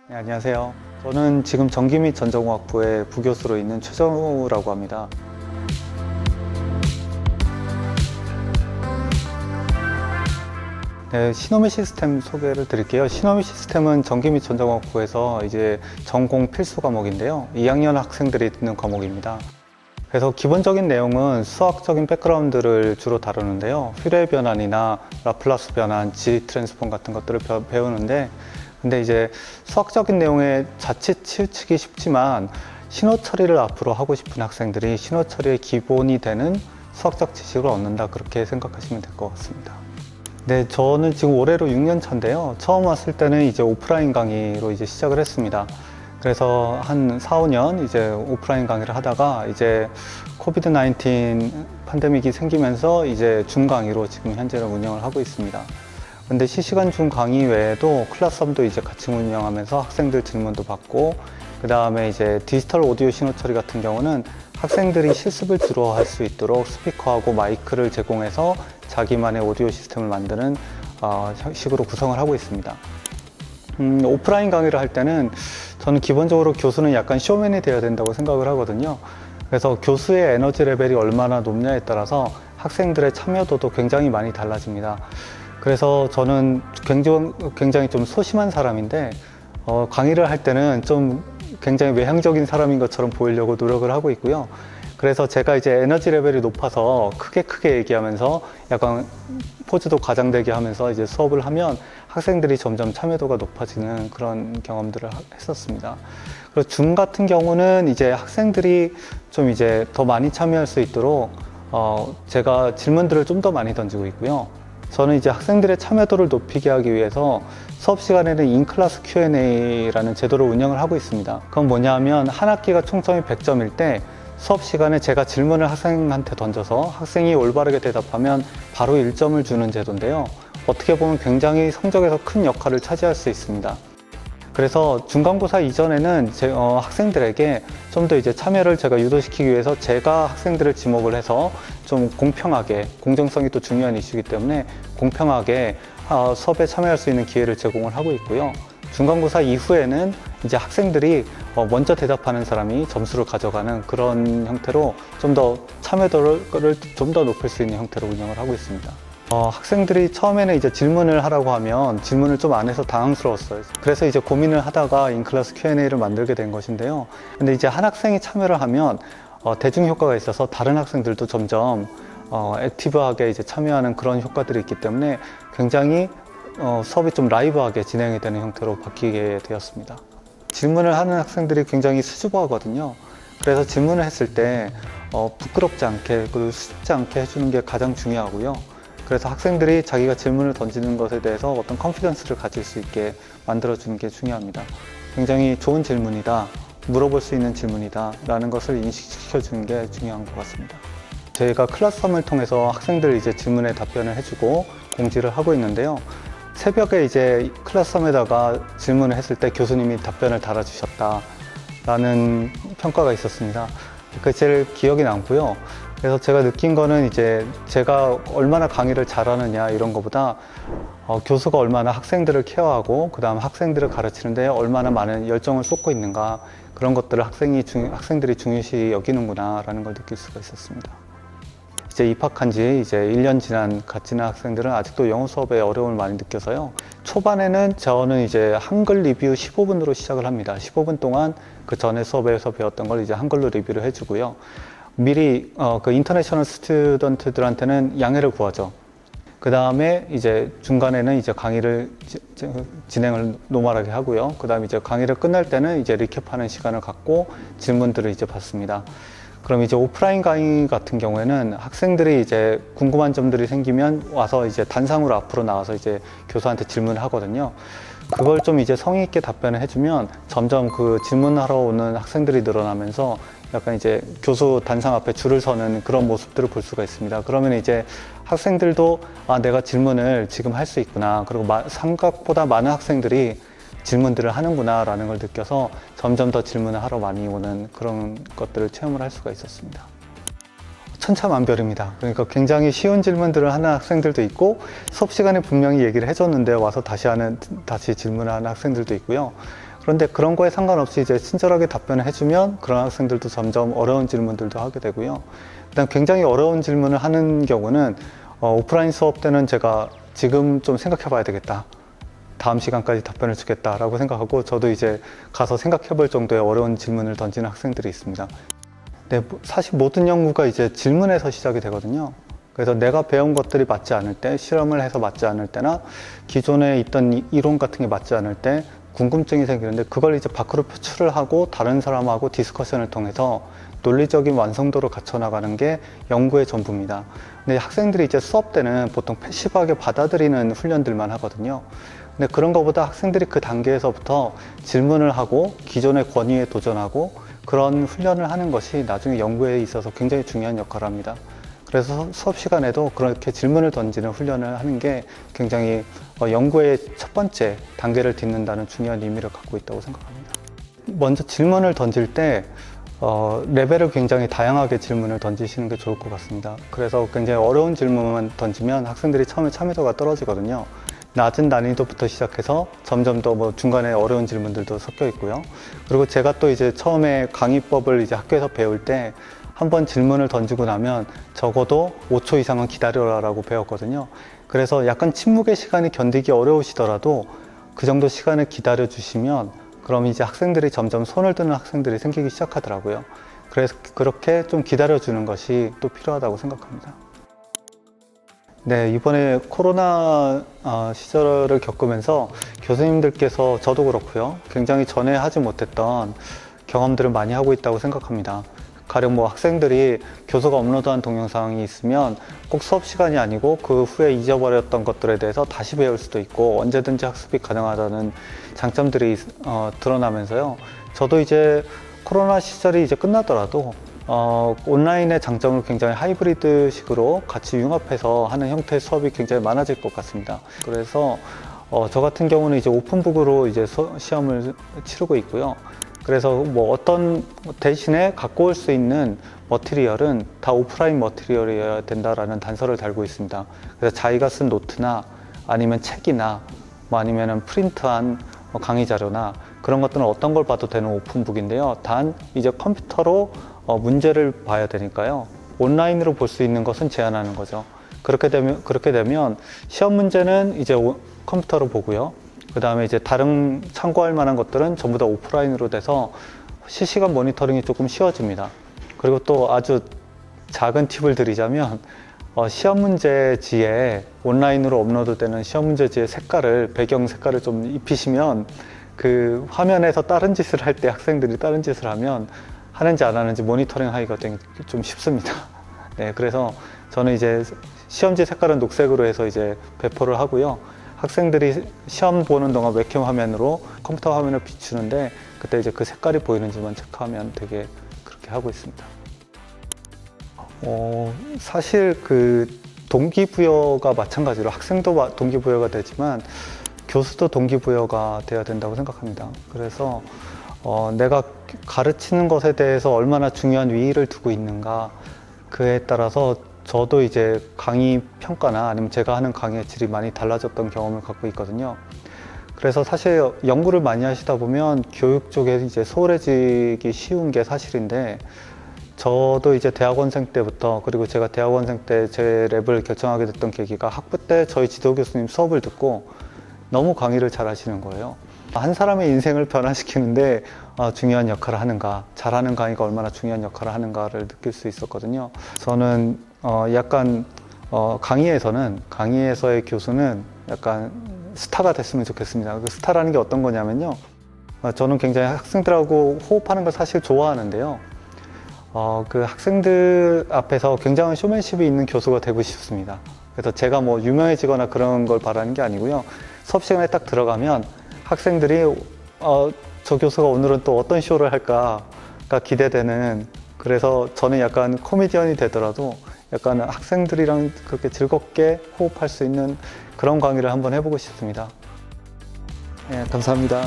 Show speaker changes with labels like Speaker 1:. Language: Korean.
Speaker 1: 네, 안녕하세요. 저는 지금 전기 및 전자공학부의 부교수로 있는 최정우라고 합니다. 네, 시노미 시스템 소개를 드릴게요. 시노미 시스템은 전기 및 전자공학부에서 이제 전공 필수 과목인데요. 2학년 학생들이 듣는 과목입니다. 그래서 기본적인 내용은 수학적인 백그라운드를 주로 다루는데요. 퓨레 변환이나 라플라스 변환, 지 트랜스폼 같은 것들을 배우는데, 근데 이제 수학적인 내용에 자칫 치우치기 쉽지만 신호 처리를 앞으로 하고 싶은 학생들이 신호 처리의 기본이 되는 수학적 지식을 얻는다, 그렇게 생각하시면 될 것 같습니다. 네, 저는 지금 올해로 6년 차인데요. 처음 왔을 때는 이제 오프라인 강의로 이제 시작을 했습니다. 그래서 한 4, 5년 이제 오프라인 강의를 하다가 이제 코비드 19 팬데믹이 생기면서 이제 줌 강의로 지금 현재는 운영을 하고 있습니다. 근데 실시간 줌 강의 외에도 클래스룸도 이제 같이 운영하면서 학생들 질문도 받고, 그 다음에 이제 디지털 오디오 신호 처리 같은 경우는 학생들이 실습을 주로 할 수 있도록 스피커하고 마이크를 제공해서 자기만의 오디오 시스템을 만드는 식으로 구성을 하고 있습니다. 오프라인 강의를 할 때는 저는 기본적으로 교수는 약간 쇼맨이 돼야 된다고 생각을 하거든요. 그래서 교수의 에너지 레벨이 얼마나 높냐에 따라서 학생들의 참여도도 굉장히 많이 달라집니다. 그래서 저는 굉장히 좀 소심한 사람인데 강의를 할 때는 좀 굉장히 외향적인 사람인 것처럼 보이려고 노력을 하고 있고요. 그래서 제가 이제 에너지 레벨이 높아서 크게 얘기하면서 약간 포즈도 과장되게 하면서 이제 수업을 하면 학생들이 점점 참여도가 높아지는 그런 경험들을 했었습니다. 그리고 줌 같은 경우는 이제 학생들이 좀 이제 더 많이 참여할 수 있도록 제가 질문들을 좀 더 많이 던지고 있고요. 저는 이제 학생들의 참여도를 높이게 하기 위해서 수업 시간에는 인클래스 Q&A라는 제도를 운영을 하고 있습니다. 그건 뭐냐면 한 학기가 총점이 100점일 때 수업 시간에 제가 질문을 학생한테 던져서 학생이 올바르게 대답하면 바로 1점을 주는 제도인데요. 어떻게 보면 굉장히 성적에서 큰 역할을 차지할 수 있습니다. 그래서 중간고사 이전에는 학생들에게 좀 더 이제 참여를 제가 유도시키기 위해서 제가 학생들을 지목을 해서 좀 공평하게, 공정성이 또 중요한 이슈이기 때문에 공평하게 수업에 참여할 수 있는 기회를 제공을 하고 있고요. 중간고사 이후에는 이제 학생들이 먼저 대답하는 사람이 점수를 가져가는 그런 형태로 좀 더 참여도를 좀 더 높일 수 있는 형태로 운영을 하고 있습니다. 학생들이 처음에는 이제 질문을 하라고 하면 질문을 좀 안 해서 당황스러웠어요. 그래서 이제 고민을 하다가 인클래스 Q&A를 만들게 된 것인데요. 근데 이제 한 학생이 참여를 하면 대중 효과가 있어서 다른 학생들도 점점 액티브하게 이제 참여하는 그런 효과들이 있기 때문에 굉장히 수업이 좀 라이브하게 진행이 되는 형태로 바뀌게 되었습니다. 질문을 하는 학생들이 굉장히 수줍어하거든요. 그래서 질문을 했을 때 부끄럽지 않게 그리고 수줍지 않게 해주는 게 가장 중요하고요. 그래서 학생들이 자기가 질문을 던지는 것에 대해서 어떤 컨피던스를 가질 수 있게 만들어주는 게 중요합니다. 굉장히 좋은 질문이다, 물어볼 수 있는 질문이다 라는 것을 인식시켜주는 게 중요한 것 같습니다. 저희가 클래스룸을 통해서 학생들 이제 질문에 답변을 해주고 공지를 하고 있는데요. 새벽에 이제 클래스룸에다가 질문을 했을 때 교수님이 답변을 달아주셨다 라는 평가가 있었습니다. 그게 제일 기억이 남고요. 그래서 제가 느낀 거는 이제 제가 얼마나 강의를 잘하느냐 이런 것보다 교수가 얼마나 학생들을 케어하고 그 다음 학생들을 가르치는데 얼마나 많은 열정을 쏟고 있는가, 그런 것들을 학생들이 중요시 여기는구나 라는 걸 느낄 수가 있었습니다. 이제 입학한 지 이제 1년 지난 학생들은 아직도 영어 수업에 어려움을 많이 느껴서요. 초반에는 저는 이제 한글 리뷰 15분으로 시작을 합니다. 15분 동안 그 전에 수업에서 배웠던 걸 이제 한글로 리뷰를 해주고요. 미리 그 인터내셔널 스튜던트들한테는 양해를 구하죠. 그 다음에 이제 중간에는 이제 강의를 진행을 노멀하게 하고요. 그 다음에 이제 강의를 끝날 때는 이제 리캡하는 시간을 갖고 질문들을 이제 받습니다. 그럼 이제 오프라인 강의 같은 경우에는 학생들이 이제 궁금한 점들이 생기면 와서 이제 단상으로 앞으로 나와서 이제 교수한테 질문을 하거든요. 그걸 좀 이제 성의 있게 답변을 해주면 점점 그 질문하러 오는 학생들이 늘어나면서 약간 이제 교수 단상 앞에 줄을 서는 그런 모습들을 볼 수가 있습니다. 그러면 이제 학생들도 내가 질문을 지금 할 수 있구나, 그리고 생각보다 많은 학생들이 질문들을 하는구나 라는 걸 느껴서 점점 더 질문을 하러 많이 오는 그런 것들을 체험을 할 수가 있었습니다. 천차만별입니다. 그러니까 굉장히 쉬운 질문들을 하는 학생들도 있고, 수업 시간에 분명히 얘기를 해줬는데 와서 다시 질문을 하는 학생들도 있고요. 그런데 그런 거에 상관없이 이제 친절하게 답변을 해주면 그런 학생들도 점점 어려운 질문들도 하게 되고요. 그다음 굉장히 어려운 질문을 하는 경우는 오프라인 수업 때는 제가 지금 좀 생각해 봐야 되겠다. 다음 시간까지 답변을 주겠다라고 생각하고 저도 이제 가서 생각해 볼 정도의 어려운 질문을 던지는 학생들이 있습니다. 네, 사실 모든 연구가 이제 질문에서 시작이 되거든요. 그래서 내가 배운 것들이 맞지 않을 때, 실험을 해서 맞지 않을 때나 기존에 있던 이론 같은 게 맞지 않을 때 궁금증이 생기는데 그걸 이제 밖으로 표출을 하고 다른 사람하고 디스커션을 통해서 논리적인 완성도를 갖춰 나가는 게 연구의 전부입니다. 근데 학생들이 이제 수업 때는 보통 패시브하게 받아들이는 훈련들만 하거든요. 근데 그런 것보다 학생들이 그 단계에서부터 질문을 하고 기존의 권위에 도전하고 그런 훈련을 하는 것이 나중에 연구에 있어서 굉장히 중요한 역할을 합니다. 그래서 수업 시간에도 그렇게 질문을 던지는 훈련을 하는 게 굉장히 연구의 첫 번째 단계를 딛는다는 중요한 의미를 갖고 있다고 생각합니다. 먼저 질문을 던질 때 레벨을 굉장히 다양하게 질문을 던지시는 게 좋을 것 같습니다. 그래서 굉장히 어려운 질문만 던지면 학생들이 처음에 참여도가 떨어지거든요. 낮은 난이도부터 시작해서 점점 더 뭐 중간에 어려운 질문들도 섞여 있고요. 그리고 제가 또 이제 처음에 강의법을 이제 학교에서 배울 때 한번 질문을 던지고 나면 적어도 5초 이상은 기다려라라고 배웠거든요. 그래서 약간 침묵의 시간이 견디기 어려우시더라도 그 정도 시간을 기다려 주시면 그럼 이제 학생들이 점점 손을 드는 학생들이 생기기 시작하더라고요. 그래서 그렇게 좀 기다려 주는 것이 또 필요하다고 생각합니다. 네, 이번에 코로나 시절을 겪으면서 교수님들께서 저도 그렇고요. 굉장히 전에 하지 못했던 경험들을 많이 하고 있다고 생각합니다. 가령 뭐 학생들이 교수가 업로드한 동영상이 있으면 꼭 수업 시간이 아니고 그 후에 잊어버렸던 것들에 대해서 다시 배울 수도 있고 언제든지 학습이 가능하다는 장점들이 드러나면서요. 저도 이제 코로나 시절이 이제 끝나더라도 온라인의 장점을 굉장히 하이브리드식으로 같이 융합해서 하는 형태의 수업이 굉장히 많아질 것 같습니다. 그래서 저 같은 경우는 이제 오픈북으로 이제 시험을 치르고 있고요. 그래서 뭐 어떤 대신에 갖고 올 수 있는 머티리얼은 다 오프라인 머티리얼이어야 된다라는 단서를 달고 있습니다. 그래서 자기가 쓴 노트나 아니면 책이나 뭐 아니면은 프린트한 강의 자료나 그런 것들은 어떤 걸 봐도 되는 오픈북인데요. 단 이제 컴퓨터로 문제를 봐야 되니까요. 온라인으로 볼 수 있는 것은 제한하는 거죠. 그렇게 되면 시험 문제는 이제 컴퓨터로 보고요. 그 다음에 이제 다른 참고할 만한 것들은 전부 다 오프라인으로 돼서 실시간 모니터링이 조금 쉬워집니다. 그리고 또 아주 작은 팁을 드리자면 시험 문제지에 온라인으로 업로드되는 시험 문제지의 색깔을 배경 색깔을 좀 입히시면 그 화면에서 다른 짓을 할 때 학생들이 다른 짓을 하면 하는지 안 하는지 모니터링 하기가 좀 쉽습니다. 네, 그래서 저는 이제 시험지 색깔은 녹색으로 해서 이제 배포를 하고요. 학생들이 시험 보는 동안 웹캠 화면으로 컴퓨터 화면을 비추는데 그때 이제 그 색깔이 보이는지만 체크하면 되게 그렇게 하고 있습니다. 사실 그 동기부여가 마찬가지로 학생도 동기부여가 되지만 교수도 동기부여가 돼야 된다고 생각합니다. 그래서 내가 가르치는 것에 대해서 얼마나 중요한 위의를 두고 있는가 그에 따라서 저도 이제 강의 평가나 아니면 제가 하는 강의의 질이 많이 달라졌던 경험을 갖고 있거든요. 그래서 사실 연구를 많이 하시다 보면 교육 쪽에 이제 소홀해지기 쉬운 게 사실인데 저도 이제 대학원생 때부터 그리고 제가 대학원생 때 제 랩을 결정하게 됐던 계기가 학부 때 저희 지도 교수님 수업을 듣고 너무 강의를 잘 하시는 거예요. 한 사람의 인생을 변화시키는데 중요한 역할을 하는가, 잘하는 강의가 얼마나 중요한 역할을 하는가를 느낄 수 있었거든요. 저는 약간 강의에서의 교수는 약간 스타가 됐으면 좋겠습니다. 그 스타라는 게 어떤 거냐면요. 저는 굉장히 학생들하고 호흡하는 걸 사실 좋아하는데요. 그 학생들 앞에서 굉장한 쇼맨십이 있는 교수가 되고 싶습니다. 그래서 제가 뭐 유명해지거나 그런 걸 바라는 게 아니고요. 수업 시간에 딱 들어가면 학생들이 저 교수가 오늘은 또 어떤 쇼를 할까가 기대되는, 그래서 저는 약간 코미디언이 되더라도 약간 학생들이랑 그렇게 즐겁게 호흡할 수 있는 그런 강의를 한번 해보고 싶습니다. 네, 감사합니다.